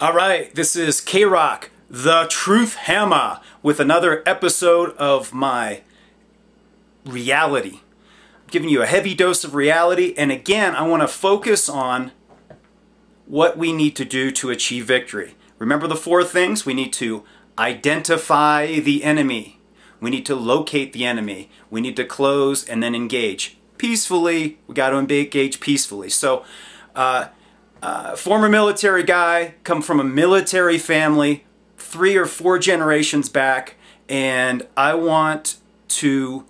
All right, this is K-Roc, the Truth Hammer, with another episode of my reality. I'm giving you a heavy dose of reality, and again, I want to focus on what we need to do to achieve victory. Remember the four things? We need to identify the enemy. We need to locate the enemy. We need to close and then engage. Peacefully, we got to engage peacefully. So, former military guy, come from a military family 3 or 4 generations back, and I want to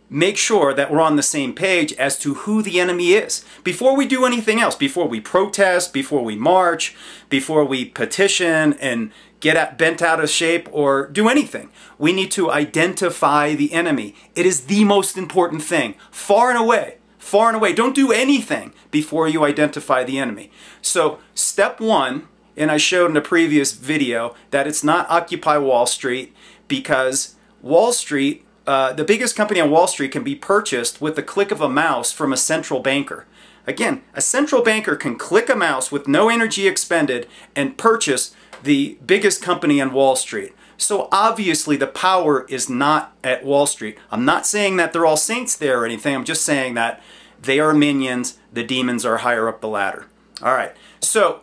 make sure that we're on the same page as to who the enemy is. Before we do anything else, before we protest, before we march, before we petition and get bent out of shape or do anything, we need to identify the enemy. It is the most important thing, far and away. Far and away. Don't do anything before you identify the enemy. So step 1, and I showed in a previous video that it's not Occupy Wall Street, because Wall Street, the biggest company on Wall Street, can be purchased with the click of a mouse from a central banker. Again, a central banker can click a mouse with no energy expended and purchase the biggest company on Wall Street. So obviously the power is not at Wall Street. I'm not saying that they're all saints there or anything. I'm just saying that they are minions. The demons are higher up the ladder. All right. So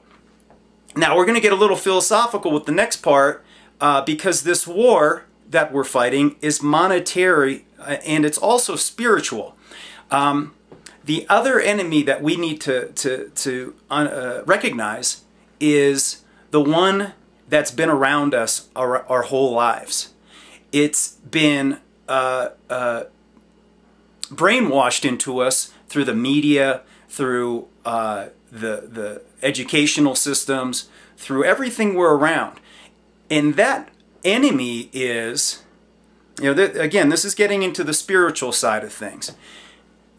now we're going to get a little philosophical with the next part, because this war that we're fighting is monetary and it's also spiritual. The other enemy that we need to recognize is the one that's been around us our whole lives. It's been brainwashed into us through the media, through the educational systems, through everything we're around. And that enemy is, again, this is getting into the spiritual side of things.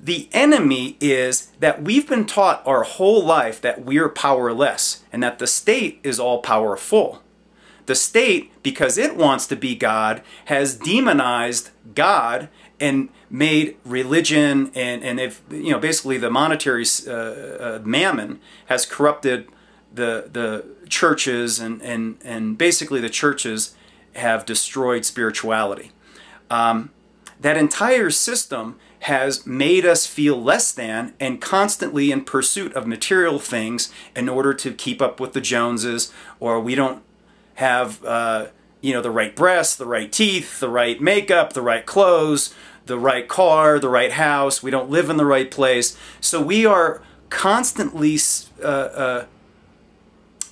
The enemy is that we've been taught our whole life that we're powerless and that the state is all powerful. The state, because it wants to be God, has demonized God and made religion and if basically the monetary mammon has corrupted the churches, and basically the churches have destroyed spirituality. That entire system has made us feel less than and constantly in pursuit of material things in order to keep up with the Joneses, or we don't have the right breasts, the right teeth, the right makeup, the right clothes, the right car, the right house. We don't live in the right place. So we are constantly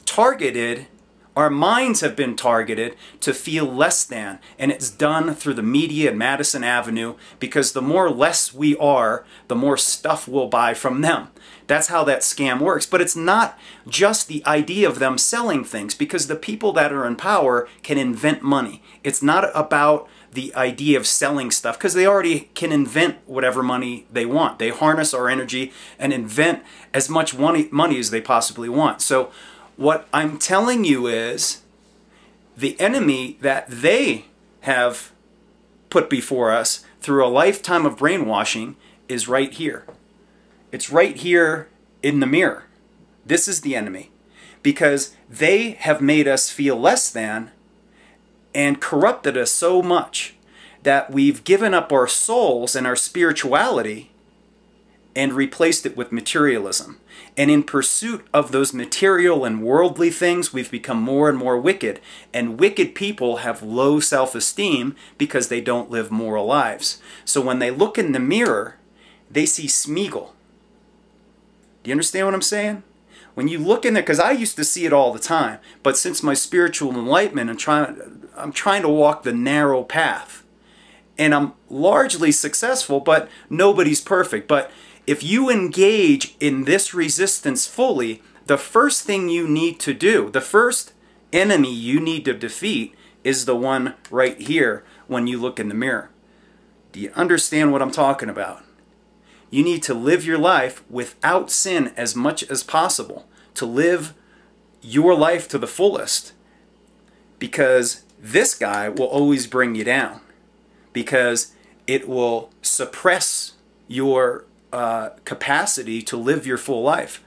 targeted. Our minds have been targeted to feel less than, and it's done through the media and Madison Avenue, because the more less we are, the more stuff we'll buy from them. That's how that scam works. But it's not just the idea of them selling things, because the people that are in power can invent money. It's not about the idea of selling stuff, because they already can invent whatever money they want. They harness our energy and invent as much money as they possibly want. So what I'm telling you is the enemy that they have put before us through a lifetime of brainwashing is right here. It's right here in the mirror. This is the enemy, because they have made us feel less than and corrupted us so much that we've given up our souls and our spirituality and replaced it with materialism. And in pursuit of those material and worldly things, we've become more and more wicked. And wicked people have low self-esteem because they don't live moral lives. So when they look in the mirror, they see Smeagol. Do you understand what I'm saying? When you look in there, because I used to see it all the time, but since my spiritual enlightenment, I'm trying to walk the narrow path. And I'm largely successful, but nobody's perfect. But if you engage in this resistance fully, the first thing you need to do, the first enemy you need to defeat, is the one right here when you look in the mirror. Do you understand what I'm talking about? You need to live your life without sin as much as possible, to live your life to the fullest, because this guy will always bring you down, because it will suppress your capacity to live your full life.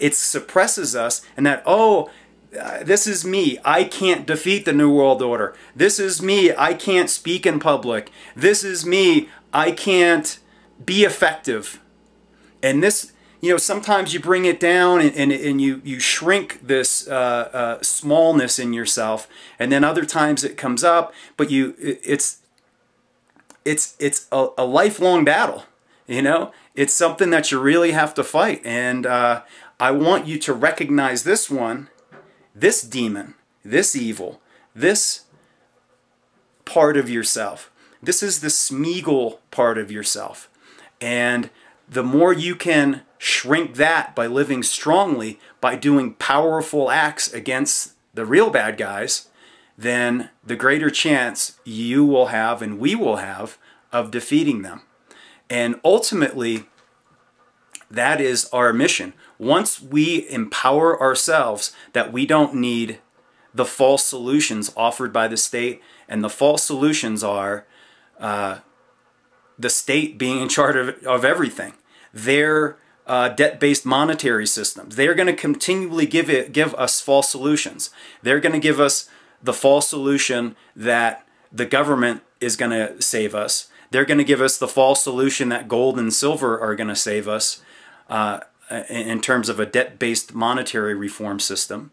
It suppresses us, and that, oh, this is me. I can't defeat the New World Order. This is me. I can't speak in public. This is me. I can't be effective. And this, sometimes you bring it down and you shrink this smallness in yourself, and then other times it comes up, but it's a lifelong battle. It's something that you really have to fight. And I want you to recognize this one, this demon, this evil, this part of yourself. This is the Smeagol part of yourself. And the more you can shrink that by living strongly, by doing powerful acts against the real bad guys, then the greater chance you will have and we will have of defeating them. And ultimately, that is our mission. Once we empower ourselves that we don't need the false solutions offered by the state, and the false solutions are the state being in charge of everything. Their debt-based monetary systems. They're going to continually give us false solutions. They're going to give us the false solution that the government is going to save us. They're going to give us the false solution that gold and silver are going to save us in terms of a debt-based monetary reform system.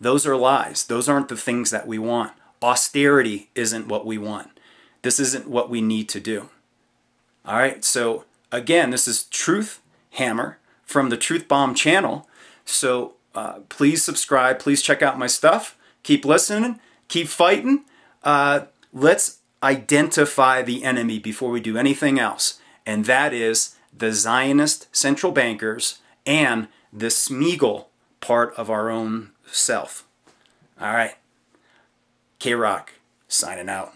Those are lies. Those aren't the things that we want. Austerity isn't what we want. This isn't what we need to do. All right, so again, this is Truth Hammer from the Truth Bomb channel. So please subscribe. Please check out my stuff. Keep listening. Keep fighting. Let's identify the enemy before we do anything else. And that is the Zionist central bankers and the Smeagol part of our own self. All right. K-Roc signing out.